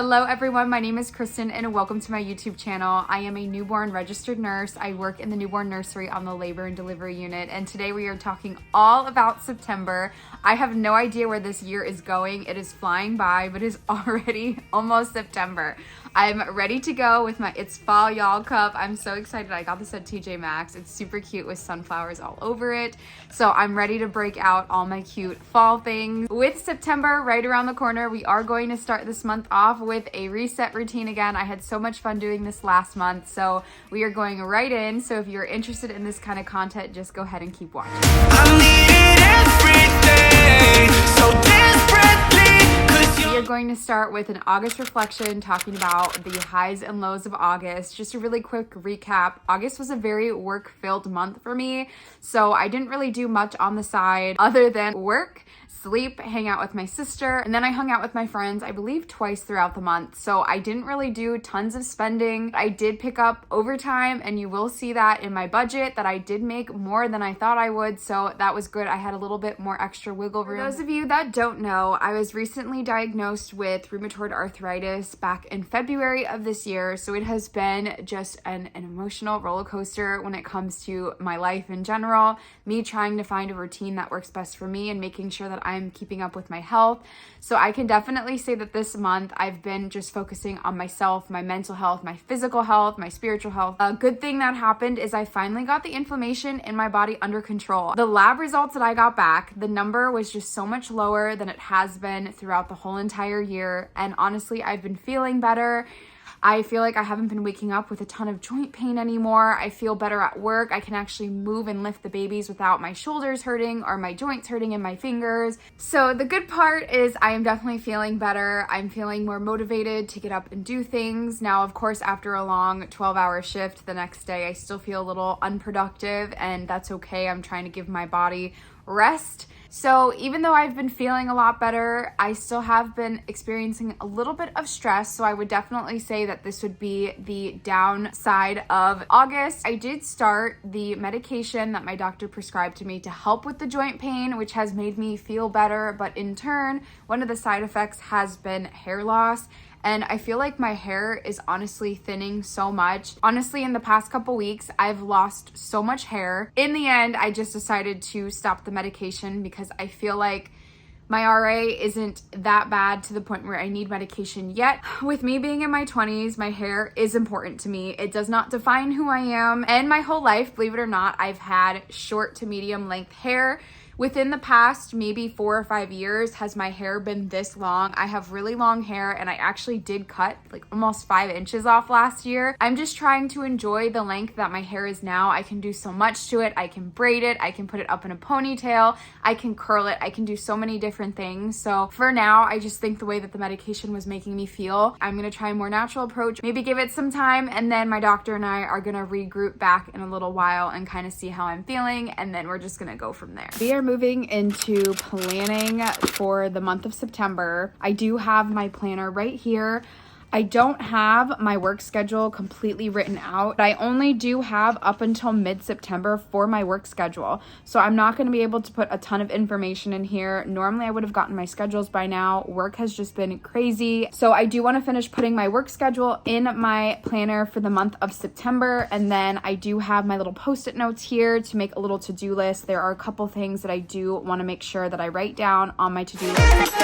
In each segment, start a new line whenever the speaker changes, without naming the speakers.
Hello everyone, my name is Kristen and welcome to my YouTube channel. I am a newborn registered nurse. I work in the newborn nursery on the labor and delivery unit, and today we are talking all about September. I have no idea where this year is going. It is flying by, but it is already almost September. I'm ready to go with my It's Fall Y'all cup. I'm so excited. I got this at TJ Maxx. It's super cute with sunflowers all over it. So I'm ready to break out all my cute fall things. With September right around the corner, we are going to start this month off with a reset routine again. I had so much fun doing this last month, so we are going right in. So if you're interested in this kind of content, just go ahead and keep watching. We are going to start with an August reflection, talking about the highs and lows of August. Just a really quick recap. August was a very work-filled month for me, so I didn't really do much on the side other than work, sleep, hang out with my sister, and then I hung out with my friends, I believe twice throughout the month. So I didn't really do tons of spending. I did pick up overtime, and you will see that in my budget that I did make more than I thought I would, so that was good. I had a little bit more extra wiggle room. For those of you that don't know, I was recently diagnosed with rheumatoid arthritis back in February of this year, so it has been just an emotional roller coaster when it comes to my life in general, me trying to find a routine that works best for me and making sure that I'm keeping up with my health. So I can definitely say that this month I've been just focusing on myself, my mental health, my physical health, my spiritual health. A good thing that happened is I finally got the inflammation in my body under control. The lab results that I got back, the number was just so much lower than it has been throughout the whole entire year. And honestly, I've been feeling better. I feel like I haven't been waking up with a ton of joint pain anymore. I feel better at work. I can actually move and lift the babies without my shoulders hurting or my joints hurting in my fingers. So the good part is I am definitely feeling better. I'm feeling more motivated to get up and do things. Now, of course, after a long 12-hour shift the next day, I still feel a little unproductive, and that's okay. I'm trying to give my body rest. So even though I've been feeling a lot better, I still have been experiencing a little bit of stress. So I would definitely say that this would be the downside of August. I did start the medication that my doctor prescribed to me to help with the joint pain, which has made me feel better. But in turn, one of the side effects has been hair loss. And I feel like my hair is honestly thinning so much. Honestly, in the past couple weeks, I've lost so much hair. In the end, I just decided to stop the medication because I feel like my RA isn't that bad to the point where I need medication yet. With me being in my 20s, my hair is important to me. It does not define who I am. And my whole life, believe it or not, I've had short to medium length hair. Within the past maybe 4 or 5 years has my hair been this long. I have really long hair, and I actually did cut like almost 5 inches off last year. I'm just trying to enjoy the length that my hair is now. I can do so much to it. I can braid it. I can put it up in a ponytail. I can curl it. I can do so many different things. So for now, I just think the way that the medication was making me feel, I'm going to try a more natural approach, maybe give it some time, and then my doctor and I are going to regroup back in a little while and kind of see how I'm feeling, and then we're just going to go from there. We are moving into planning for the month of September. I do have my planner right here. I don't have my work schedule completely written out. I only do have up until mid-September for my work schedule. So I'm not going to be able to put a ton of information in here. Normally I would have gotten my schedules by now. Work has just been crazy. So I do want to finish putting my work schedule in my planner for the month of September. And then I do have my little post-it notes here to make a little to-do list. There are a couple things that I do want to make sure that I write down on my to-do list.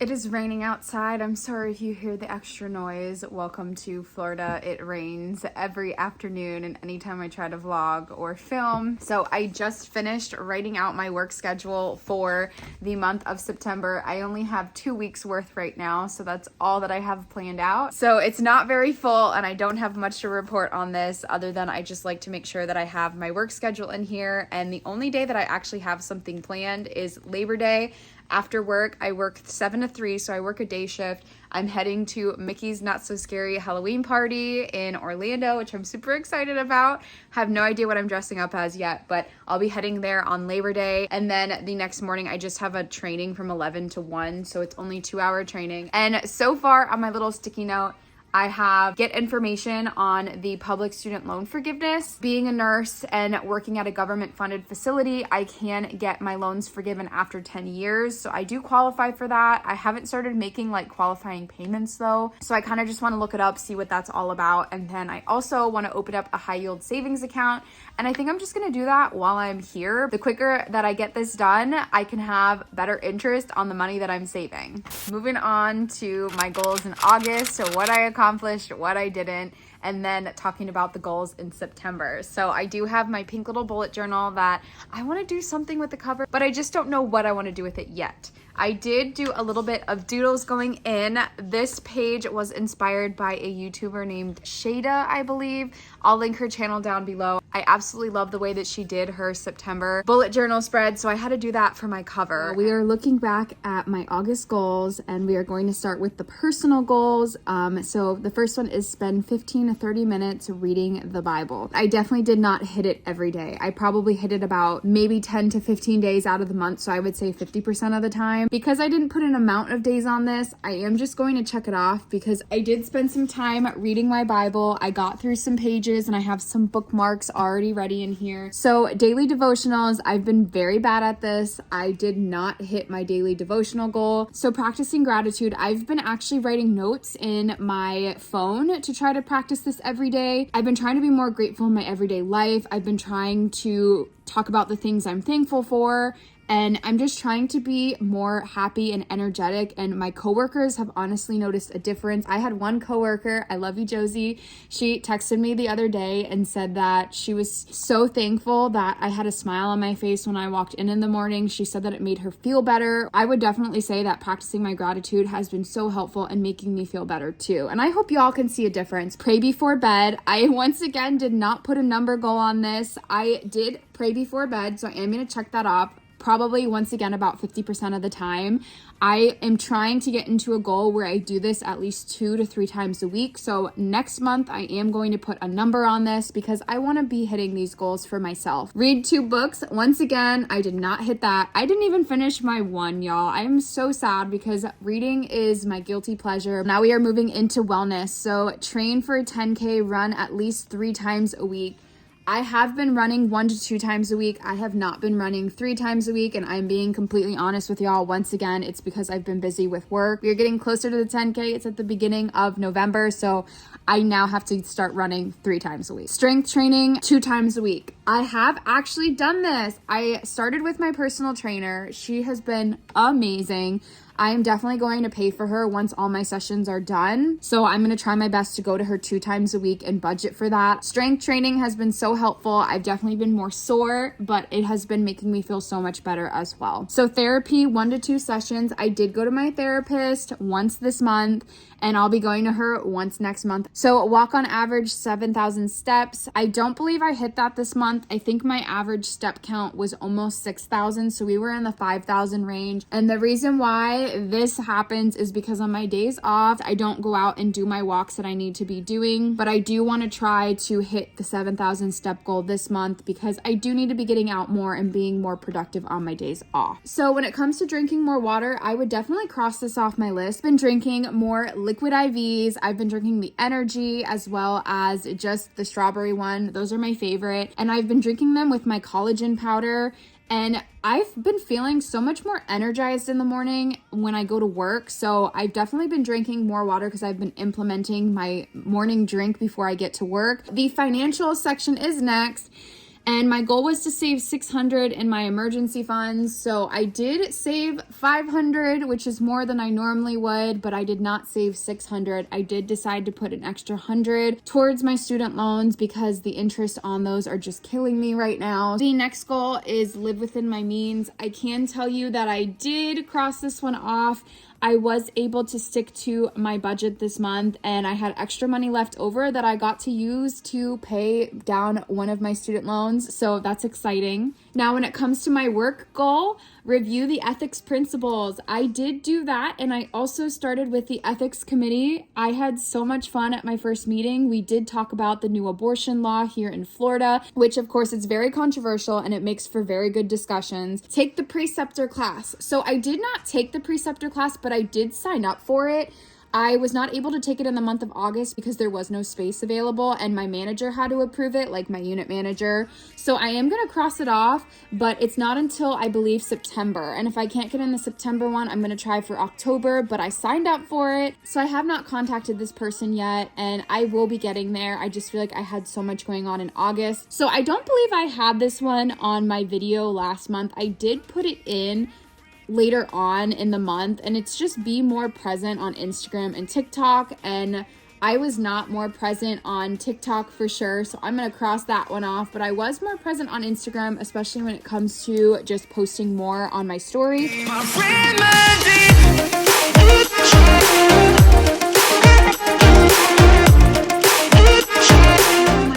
It is raining outside. I'm sorry if you hear the extra noise. Welcome to Florida. It rains every afternoon and anytime I try to vlog or film. So I just finished writing out my work schedule for the month of September. I only have 2 weeks worth right now, so that's all that I have planned out. So it's not very full, and I don't have much to report on this other than I just like to make sure that I have my work schedule in here. And the only day that I actually have something planned is Labor Day. After work, I work 7 to 3, so I work a day shift. I'm heading to Mickey's Not So Scary Halloween party in Orlando, which I'm super excited about. Have no idea what I'm dressing up as yet, but I'll be heading there on Labor Day. And then the next morning, I just have a training from 11 to 1, so it's only 2-hour training. And so far on my little sticky note, I have get information on the public student loan forgiveness. Being a nurse and working at a government funded facility, I can get my loans forgiven after 10 years. So I do qualify for that. I haven't started making like qualifying payments though. So I kind of just want to look it up, see what that's all about. And then I also want to open up a high yield savings account. And I think I'm just going to do that while I'm here. The quicker that I get this done, I can have better interest on the money that I'm saving. Moving on to my goals in August. So what I accomplished, what I didn't, and then talking about the goals in September. So I do have my pink little bullet journal that I want to do something with the cover, but I just don't know what I want to do with it yet. I did do a little bit of doodles going in. This page was inspired by a YouTuber named Shada, I believe. I'll link her channel down below. I absolutely love the way that she did her September bullet journal spread, so I had to do that for my cover. We are looking back at my August goals, and we are going to start with the personal goals. So the first one is spend 15 to 30 minutes reading the Bible. I definitely did not hit it every day. I probably hit it about maybe 10 to 15 days out of the month, so I would say 50% of the time. Because I didn't put an amount of days on this, I am just going to check it off because I did spend some time reading my Bible. I got through some pages and I have some bookmarks already ready in here. So daily devotionals, I've been very bad at this. I did not hit my daily devotional goal. So practicing gratitude, I've been actually writing notes in my phone to try to practice this every day. I've been trying to be more grateful in my everyday life. I've been trying to talk about the things I'm thankful for. And I'm just trying to be more happy and energetic. And my coworkers have honestly noticed a difference. I had one coworker, I love you, Josie. She texted me the other day and said that she was so thankful that I had a smile on my face when I walked in the morning. She said that it made her feel better. I would definitely say that practicing my gratitude has been so helpful in making me feel better too. And I hope y'all can see a difference. Pray before bed. I once again did not put a number goal on this. I did pray before bed, so I am going to check that off. Probably once again about 50% of the time. I am trying to get into a goal where I do this at least 2 to 3 times a week. So next month I am going to put a number on this because I want to be hitting these goals for myself. Read 2 books. Once again, I did not hit that. I didn't even finish my one, y'all. I am so sad because reading is my guilty pleasure. Now we are moving into wellness. So train for a 10K, run at least 3 times a week. I have been running 1 to 2 times a week. I have not been running 3 times a week, and I'm being completely honest with y'all. Once again, it's because I've been busy with work. We are getting closer to the 10K. It's at the beginning of November, so I now have to start running 3 times a week. Strength training 2 times a week. I have actually done this. I started with my personal trainer. She has been amazing. I am definitely going to pay for her once all my sessions are done. So I'm going to try my best to go to her 2 times a week and budget for that. Strength training has been so helpful. I've definitely been more sore, but it has been making me feel so much better as well. So therapy, 1 to 2 sessions. I did go to my therapist once this month, and I'll be going to her once next month. So walk on average 7,000 steps. I don't believe I hit that this month. I think my average step count was almost 6,000. So we were in the 5,000 range. And the reason why this happens is because on my days off, I don't go out and do my walks that I need to be doing, but I do want to try to hit the 7,000 step goal this month because I do need to be getting out more and being more productive on my days off. So when it comes to drinking more water, I would definitely cross this off my list. Been drinking more liquid IVs. I've been drinking the energy as well as just the strawberry one. Those are my favorite. And I've been drinking them with my collagen powder. And I've been feeling so much more energized in the morning when I go to work. So I've definitely been drinking more water because I've been implementing my morning drink before I get to work. The financial section is next. And my goal was to save $600 in my emergency funds. So I did save $500, which is more than I normally would, but I did not save $600. I did decide to put an extra $100 towards my student loans because the interest on those are just killing me right now. The next goal is live within my means. I can tell you that I did cross this one off. I was able to stick to my budget this month, and I had extra money left over that I got to use to pay down one of my student loans. So that's exciting. Now, when it comes to my work goal, review the ethics principles. I did do that, and I also started with the ethics committee. I had so much fun at my first meeting. We did talk about the new abortion law here in Florida, which of course is very controversial and it makes for very good discussions. Take the preceptor class. So I did not take the preceptor class, but I did sign up for it. I was not able to take it in the month of August because there was no space available and my manager had to approve it, like my unit manager. So I am going to cross it off, but it's not until I believe September. And if I can't get in the September one, I'm going to try for October, but I signed up for it. So I have not contacted this person yet and I will be getting there. I just feel like I had so much going on in August. So I don't believe I had this one on my video last month. I did put it in later on in the month, and it's just be more present on Instagram and TikTok, and I was not more present on TikTok for sure, so I'm gonna cross that one off, but I was more present on Instagram, especially when it comes to just posting more on my stories.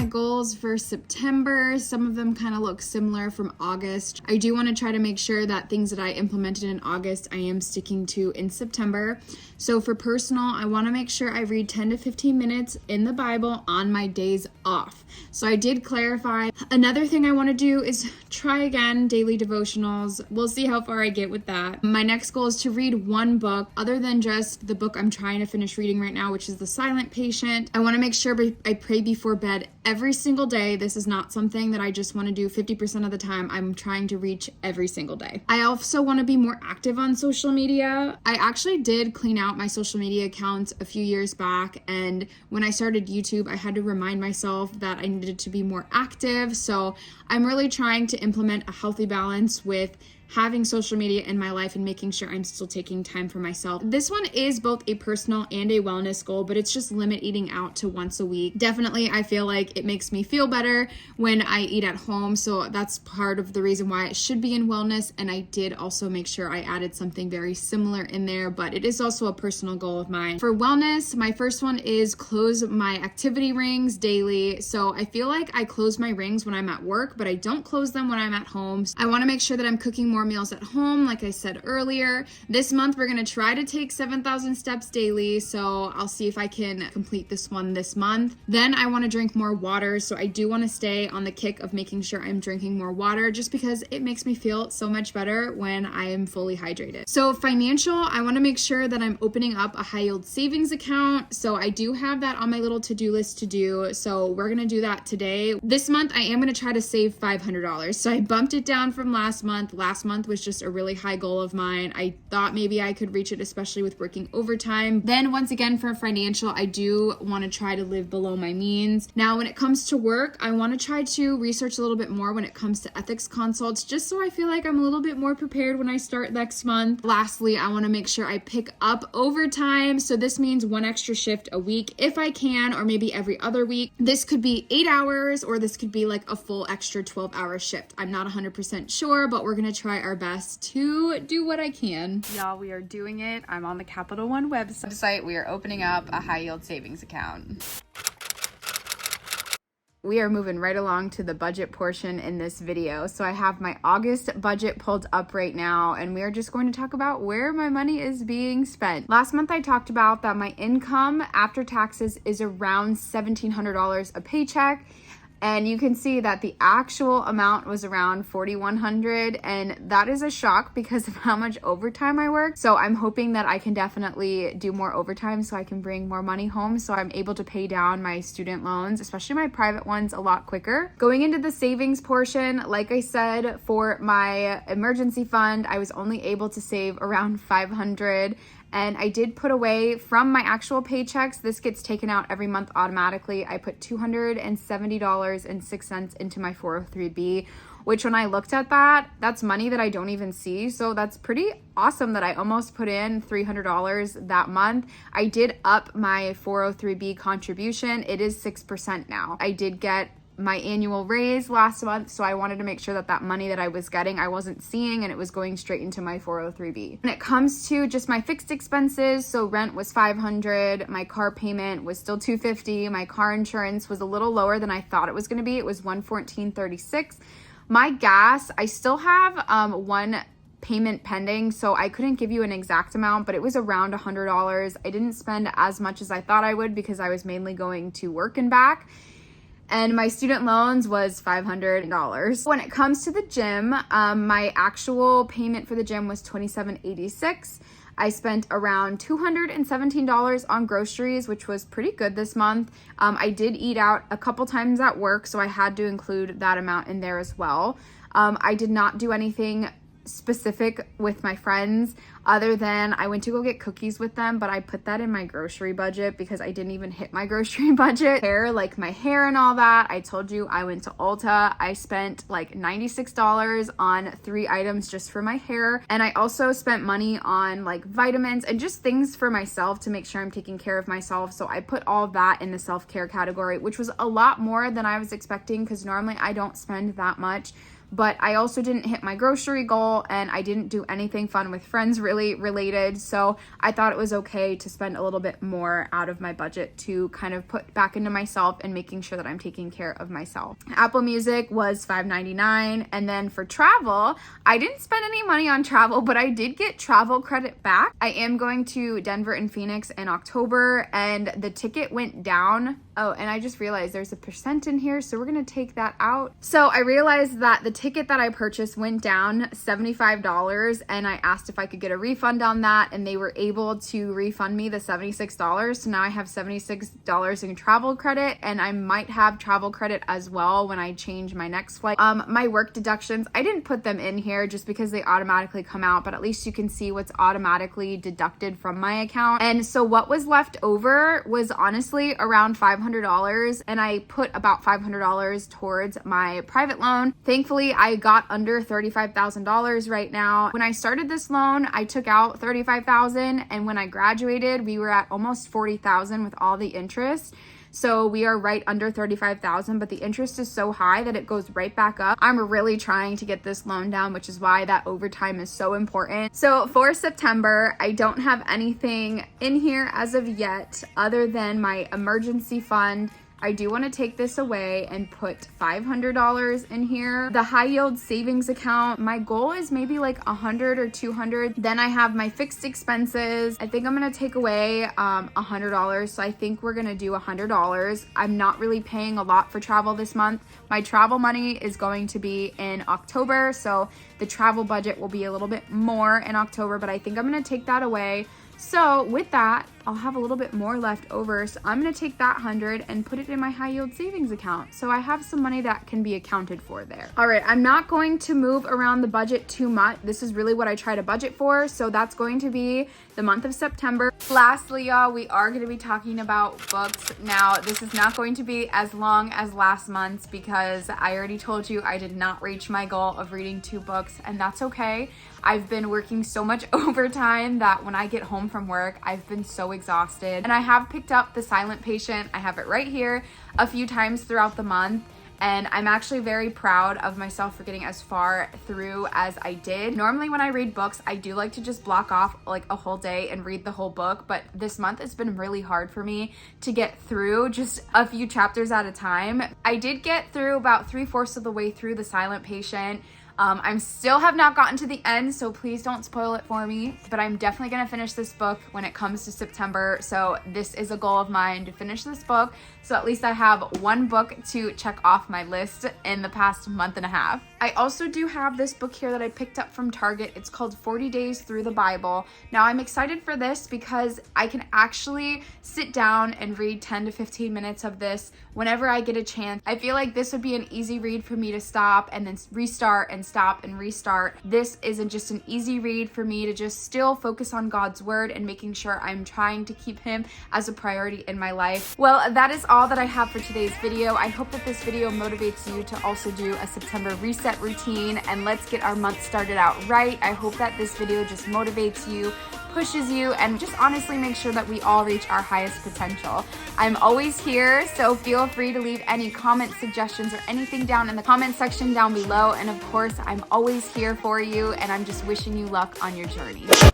Goals for September. Some of them kind of look similar from August. I do want to try to make sure that things that I implemented in August I am sticking to in September. So for personal, I want to make sure I read 10 to 15 minutes in the Bible on my days off. So I did clarify. Another thing I want to do is try again daily devotionals. We'll see how far I get with that. My next goal is to read one book other than just the book I'm trying to finish reading right now, which is The Silent Patient. I want to make sure I pray before bed every single day. This is not something that I just want to do 50% of the time. I'm trying to reach every single day. I also want to be more active on social media. I actually did clean out my social media accounts a few years back, and when I started YouTube, I had to remind myself that I needed to be more active. So I'm really trying to implement a healthy balance with having social media in my life and making sure I'm still taking time for myself. This one is both a personal and a wellness goal, but it's just limit eating out to once a week. Definitely, I feel like it makes me feel better when I eat at home, so that's part of the reason why it should be in wellness, and I did also make sure I added something very similar in there, but it is also a personal goal of mine. For wellness, my first one is close my activity rings daily. So I feel like I close my rings when I'm at work, but I don't close them when I'm at home. I want to make sure that I'm cooking more meals at home, like I said earlier. This month we're going to try to take 7,000 steps daily, so I'll see if I can complete this one this month. Then I want to drink more water, so I do want to stay on the kick of making sure I'm drinking more water just because it makes me feel so much better when I am fully hydrated. So financial, I want to make sure that I'm opening up a high yield savings account, so I do have that on my little to-do list to do, so we're going to do that today. This month I am going to try to save $500, so I bumped it down from last month. Last month was just a really high goal of mine. I thought maybe I could reach it, especially with working overtime. Then once again for financial, I do want to try to live below my means. Now when it comes to work, I want to try to research a little bit more when it comes to ethics consults, just so I feel like I'm a little bit more prepared when I start next month. Lastly, I want to make sure I pick up overtime. So this means one extra shift a week if I can, or maybe every other week. This could be 8 hours, or this could be like a full extra 12-hour shift. I'm not 100% sure, but we're going to try our best to do what I can. Y'all, we are doing it. I'm on the Capital One website. We are opening up a high yield savings account. We are moving right along to the budget portion in this video. So I have my August budget pulled up right now, and we are just going to talk about where my money is being spent. Last month I talked about that my income after taxes is around $1,700 a paycheck. And you can see that the actual amount was around $4,100, and that is a shock because of how much overtime I work. So I'm hoping that I can definitely do more overtime so I can bring more money home so I'm able to pay down my student loans, especially my private ones, a lot quicker. Going into the savings portion, like I said, for my emergency fund, I was only able to save around $500. And I did put away from my actual paychecks. This gets taken out every month automatically. I put $270.06 into my 403B, which when I looked at that, that's money that I don't even see. So that's pretty awesome that I almost put in $300 that month. I did up my 403B contribution. It is 6% now. I did get my annual raise last month, so I wanted to make sure that that money that I was getting I wasn't seeing, and it was going straight into my 403B. When it comes to just my fixed expenses, so rent was $500, my car payment was still $250, my car insurance was a little lower than I thought it was going to be. It was $114.36. My gas, I still have one payment pending, so I couldn't give you an exact amount, but it was around $100. I didn't spend as much as I thought I would because I was mainly going to work and back. And my student loans was $500. When it comes to the gym, my actual payment for the gym was $27.86. I spent around $217 on groceries, which was pretty good this month. I did eat out a couple times at work, so I had to include that amount in there as well. I did not do anything specific with my friends other than I went to go get cookies with them, but I put that in my grocery budget because I didn't even hit my grocery budget. Hair, like my hair and all that, I told you I went to Ulta. I spent like $96 on 3 items just for my hair, and I also spent money on like vitamins and just things for myself to make sure I'm taking care of myself. So I put all of that in the self-care category, which was a lot more than I was expecting because normally I don't spend that much. But I also didn't hit my grocery goal, and I didn't do anything fun with friends really related. So I thought it was okay to spend a little bit more out of my budget to kind of put back into myself and making sure that I'm taking care of myself. Apple Music was $5.99. And then for travel, I didn't spend any money on travel, but I did get travel credit back. I am going to Denver and Phoenix in October, and the ticket went down. Oh, and I just realized there's a percent in here, so we're gonna take that out. So I realized that the ticket that I purchased went down $75, and I asked if I could get a refund on that, and they were able to refund me the $76. So now I have $76 in travel credit, and I might have travel credit as well when I change my next flight. My work deductions, I didn't put them in here just because they automatically come out, but at least you can see what's automatically deducted from my account. And so what was left over was honestly around $500, and I put about $500 towards my private loan. Thankfully, I got under $35,000 right now. When I started this loan, I took out $35,000, and when I graduated, we were at almost $40,000 with all the interest. So we are right under $35,000, but the interest is so high that it goes right back up. I'm really trying to get this loan down, which is why that overtime is so important. So for September, I don't have anything in here as of yet other than my emergency fund. I do want to take this away and put $500 in here. The high yield savings account, my goal is maybe like 100 or 200. Then I have my fixed expenses. I think I'm going to take away $100. So I think we're going to do $100. I'm not really paying a lot for travel this month. My travel money is going to be in October. So the travel budget will be a little bit more in October, but I think I'm going to take that away. So with that, I'll have a little bit more left over. So I'm going to take that 100 and put it in my high yield savings account. So I have some money that can be accounted for there. All right, I'm not going to move around the budget too much. This is really what I try to budget for. So that's going to be the month of September. Lastly, y'all, we are going to be talking about books. Now, this is not going to be as long as last month's because I already told you I did not reach my goal of reading 2 books, and that's okay. I've been working so much overtime that when I get home from work, I've been so exhausted. And I have picked up The Silent Patient. I have it right here a few times throughout the month. And I'm actually very proud of myself for getting as far through as I did. Normally when I read books, I do like to just block off like a whole day and read the whole book. But this month it's been really hard for me to get through just a few chapters at a time. I did get through about 3/4 of the way through The Silent Patient. I still have not gotten to the end, so please don't spoil it for me. But I'm definitely going to finish this book when it comes to September. So this is a goal of mine to finish this book. So at least I have 1 book to check off my list in the past month and a half. I also do have this book here that I picked up from Target. It's called 40 Days Through the Bible. Now I'm excited for this because I can actually sit down and read 10 to 15 minutes of this whenever I get a chance. I feel like this would be an easy read for me to stop and then restart and stop and restart. This isn't just an easy read for me to just still focus on God's word and making sure I'm trying to keep him as a priority in my life. Well, that is all that I have for today's video. I hope that this video motivates you to also do a September reset routine, and let's get our month started out right. I hope that this video just motivates you, pushes you, and just honestly make sure that we all reach our highest potential. I'm always here, so feel free to leave any comments, suggestions, or anything down in the comment section down below. And of course, I'm always here for you, and I'm just wishing you luck on your journey.